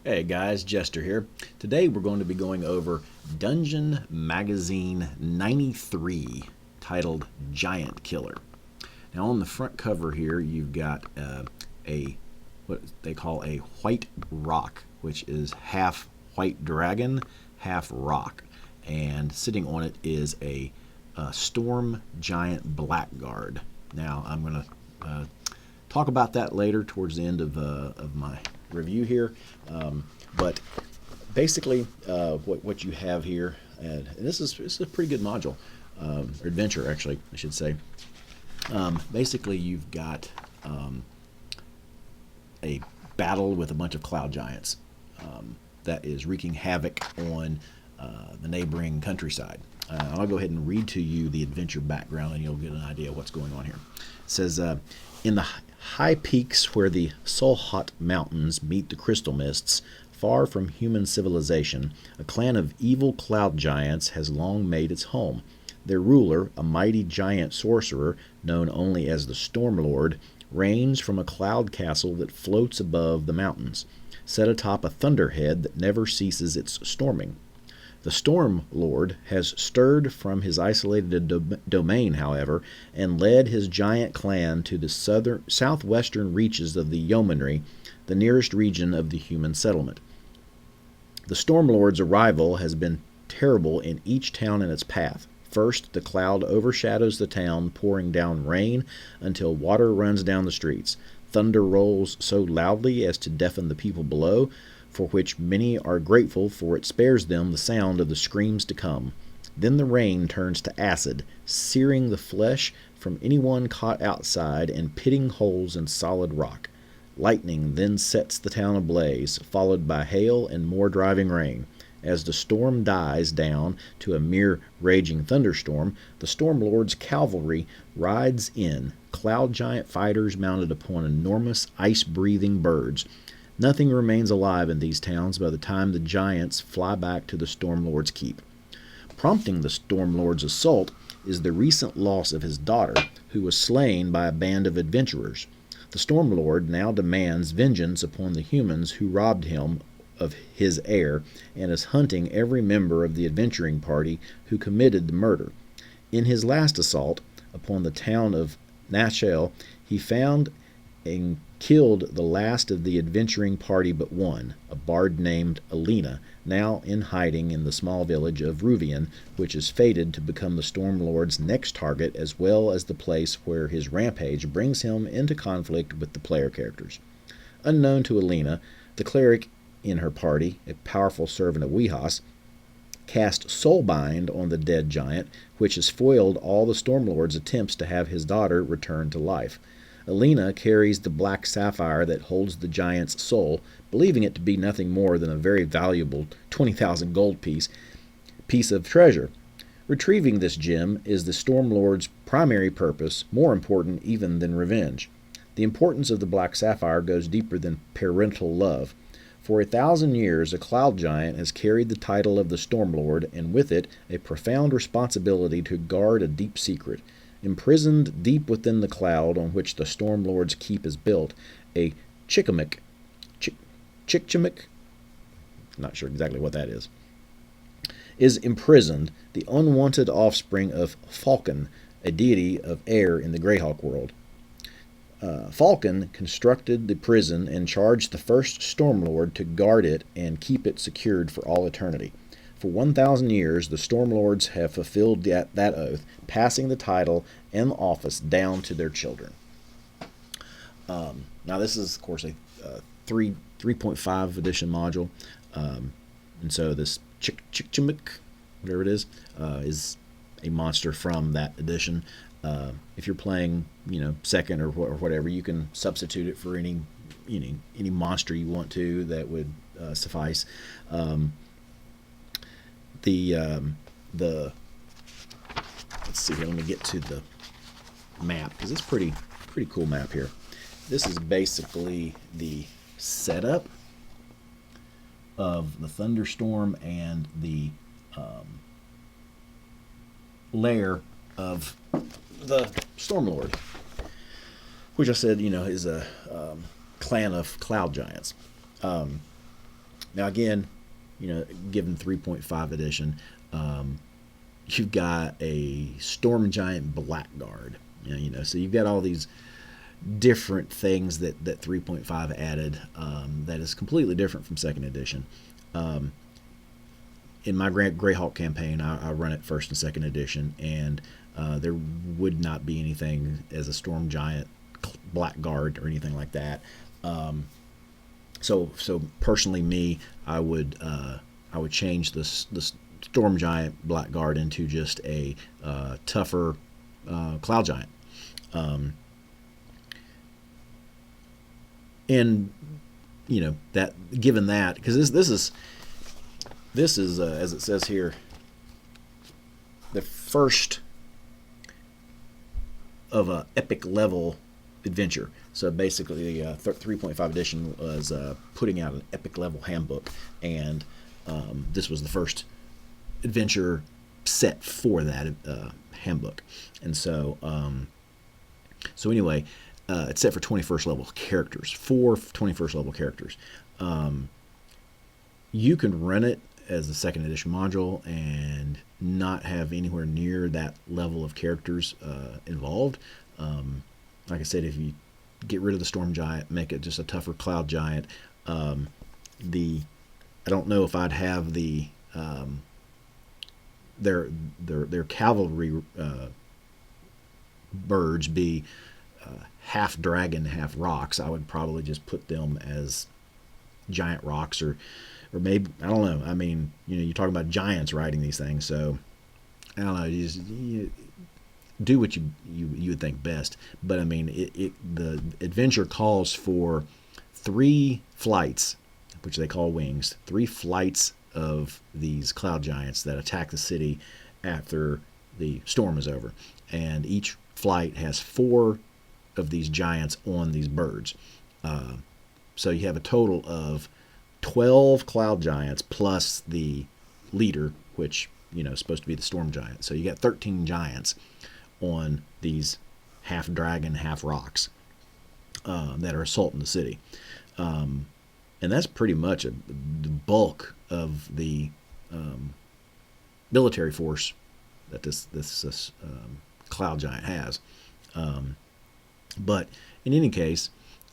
Hey guys, Jester here. Today we're going to be going over Dungeon Magazine 93, titled Giant Killer. Now on the front cover here you've got a what they call a white rock, which is half white dragon, half rock, and sitting on it is a storm giant blackguard. Now I'm going to talk about that later towards the end of my review here. But basically, what you have here, and this is a pretty good module, or adventure actually, I should say. Basically, you've got a battle with a bunch of cloud giants that is wreaking havoc on the neighboring countryside. I'll go ahead and read to you the adventure background, and you'll get an idea of what's going on here. It says, in the high peaks where the Solhot Mountains meet the crystal mists, far from human civilization, a clan of evil cloud giants has long made its home. Their ruler, a mighty giant sorcerer known only as the Stormlord, reigns from a cloud castle that floats above the mountains, set atop a thunderhead that never ceases its storming. The Storm Lord has stirred from his isolated domain, however, and led his giant clan to the southwestern reaches of the Yeomanry, the nearest region of the human settlement. The Storm Lord's arrival has been terrible in each town in its path. First, the cloud overshadows the town, pouring down rain until water runs down the streets. Thunder rolls so loudly as to deafen the people below, for which many are grateful, for it spares them the sound of the screams to come. Then the rain turns to acid, searing the flesh from anyone caught outside and pitting holes in solid rock. Lightning then sets the town ablaze, followed by hail and more driving rain. As the storm dies down to a mere raging thunderstorm, the Stormlord's cavalry rides in, cloud giant fighters mounted upon enormous ice-breathing birds. Nothing remains alive in these towns by the time the giants fly back to the Stormlord's keep. Prompting the Stormlord's assault is the recent loss of his daughter, who was slain by a band of adventurers. The Stormlord now demands vengeance upon the humans who robbed him of his heir, and is hunting every member of the adventuring party who committed the murder. In his last assault upon the town of Nashel, he found and killed the last of the adventuring party but one, a bard named Alina, now in hiding in the small village of Ruvian, which is fated to become the Stormlord's next target, as well as the place where his rampage brings him into conflict with the player characters. Unknown to Alina, the cleric in her party, a powerful servant of Wehas, cast Soulbind on the dead giant, which has foiled all the Stormlord's attempts to have his daughter returned to life. Alina carries the black sapphire that holds the giant's soul, believing it to be nothing more than a very valuable 20,000 gold piece of treasure. Retrieving this gem is the Stormlord's primary purpose, more important even than revenge. The importance of the black sapphire goes deeper than parental love. For 1,000 years, a cloud giant has carried the title of the Stormlord, and with it a profound responsibility to guard a deep secret. Imprisoned deep within the cloud on which the Stormlord's keep is built, a Chickamick, not sure exactly what that is imprisoned, the unwanted offspring of Falcon, a deity of air in the Greyhawk world. Falcon constructed the prison and charged the first Stormlord to guard it and keep it secured for all eternity. For 1,000 years, the Stormlords have fulfilled that oath, passing the title and the office down to their children. Now, this is, of course, a 3.5 edition module, and so this Chickamick, whatever it is a monster from that edition. If you're playing, second or whatever, you can substitute it for any monster you want to. That would suffice. Let's see here. Let me get to the map, because it's pretty cool map here. This is basically the setup of the thunderstorm and the lair of the Stormlord, which I said, is a clan of cloud giants. Now again, given 3.5 edition, you've got a Storm Giant Blackguard. So you've got all these different things that 3.5 added, that is completely different from second edition. In my Greyhawk campaign, I run it first and second edition, and there would not be anything as a Storm Giant Blackguard or anything like that. So personally, I would change the Storm Giant Blackguard into just a tougher Cloud Giant. And that, given that, because this is as it says here, the first of a epic level adventure. So basically, 3.5 edition was putting out an epic level handbook, and this was the first adventure set for that handbook. And so anyway, it's set for 21st level characters, 4 21st level characters. You can run it as a second edition module and not have anywhere near that level of characters involved. Like I said, if you get rid of the Storm Giant, make it just a tougher Cloud Giant, I don't know if I'd have their cavalry birds be half dragon, half rocks. I would probably just put them as giant rocks, or maybe, I don't know. I mean, you're talking about giants riding these things, so I don't know. You do what you would think best. But I mean, the adventure calls for 3 flights, which they call wings, 3 flights of these Cloud Giants that attack the city after the storm is over, and each flight has 4 of these giants on these birds. So you have a total of 12 Cloud Giants plus the leader, which is supposed to be the Storm Giant. So you got 13 giants on these half dragon, half rocks that are assaulting the city. And that's pretty much the bulk of the military force that this Cloud Giant has. But in any case,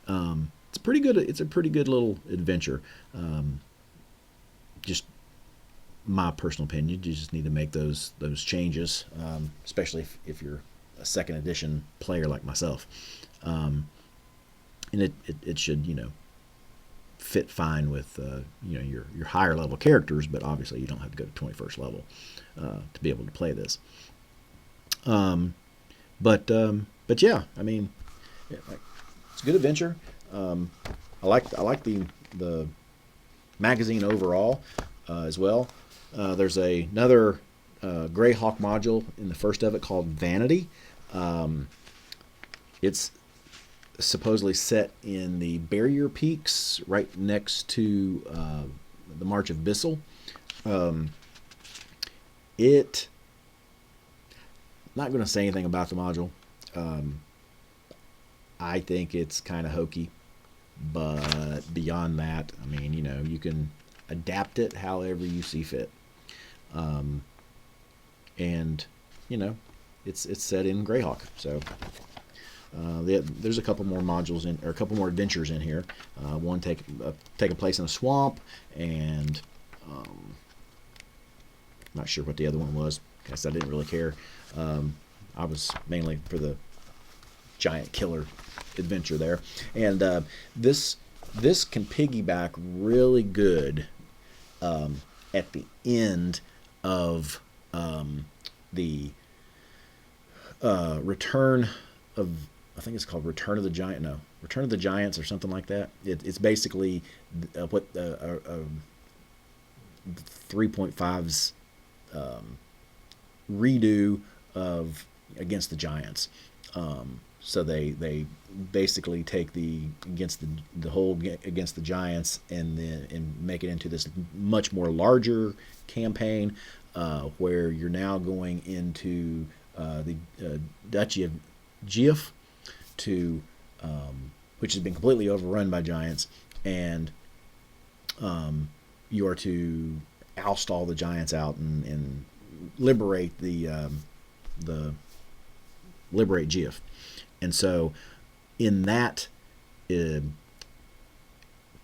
it's pretty good. It's a pretty good little adventure. Just my personal opinion. You just need to make those changes, especially if you're a second edition player like myself. And it should fit fine with your higher level characters, but obviously you don't have to go to 21st level to be able to play this. But yeah, I mean, it's a good adventure. I like the magazine overall as well. There's another Greyhawk module in the first of it called Vanity. It's supposedly set in the Barrier Peaks right next to the March of Bissell. Not going to say anything about the module. I think it's kind of hokey, but beyond that, I mean, you can adapt it however you see fit. And it's set in Greyhawk, so there's a couple more modules or a couple more adventures in here. One taking place in a swamp, and not sure what the other one was. Guess I didn't really care. I was mainly for the giant killer adventure there, and this can piggyback really good at the end of the Return of, I think it's called Return of the Giant. No, Return of the Giants or something like that. It's basically what 3.5's redo of Against the Giants. So they basically take the whole Against the Giants and make it into this much more larger campaign, where you're now going into the Duchy of Giaf, which has been completely overrun by giants, and you are to oust all the giants out and liberate the liberate Geoff. And so in that uh,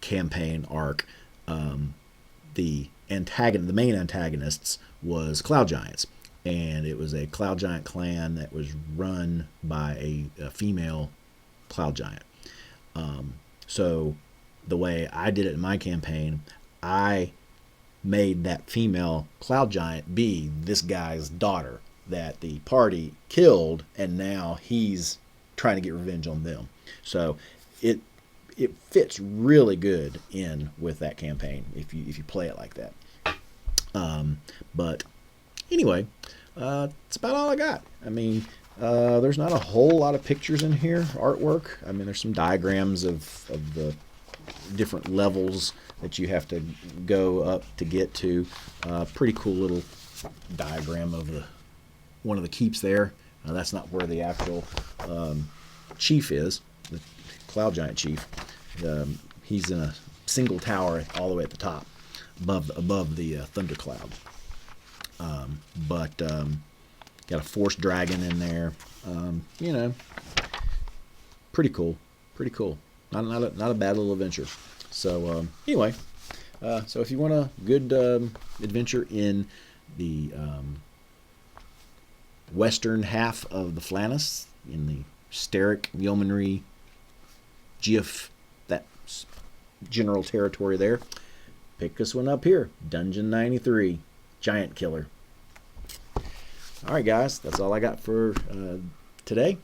campaign arc, the main antagonists was Cloud Giants, and it was a Cloud Giant clan that was run by a female Cloud Giant. So the way I did it in my campaign, I made that female Cloud Giant be this guy's daughter that the party killed, and now he's trying to get revenge on them. So it fits really good in with that campaign if you play it like that. But anyway, that's about all I got. I mean, there's not a whole lot of pictures in here, artwork. I mean, there's some diagrams of the different levels that you have to go up to get to. Pretty cool little diagram of one of the keeps there. That's not where the actual chief is, the Cloud Giant chief. He's in a single tower all the way at the top, above the thundercloud. But got a force dragon in there. You know, pretty cool. Not a bad little adventure. So anyway, so if you want a good adventure in the western half of the Flannis, in the Sterich, Yeomanry, Geoff, that general territory there, pick this one up here, Dungeon 93, Giant Killer. All right, guys, that's all I got for today.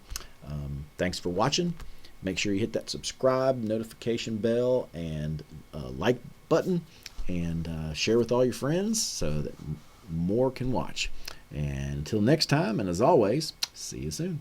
Thanks for watching. Make sure you hit that subscribe, notification bell, and like button, and share with all your friends so that more can watch. And until next time, and as always, see you soon.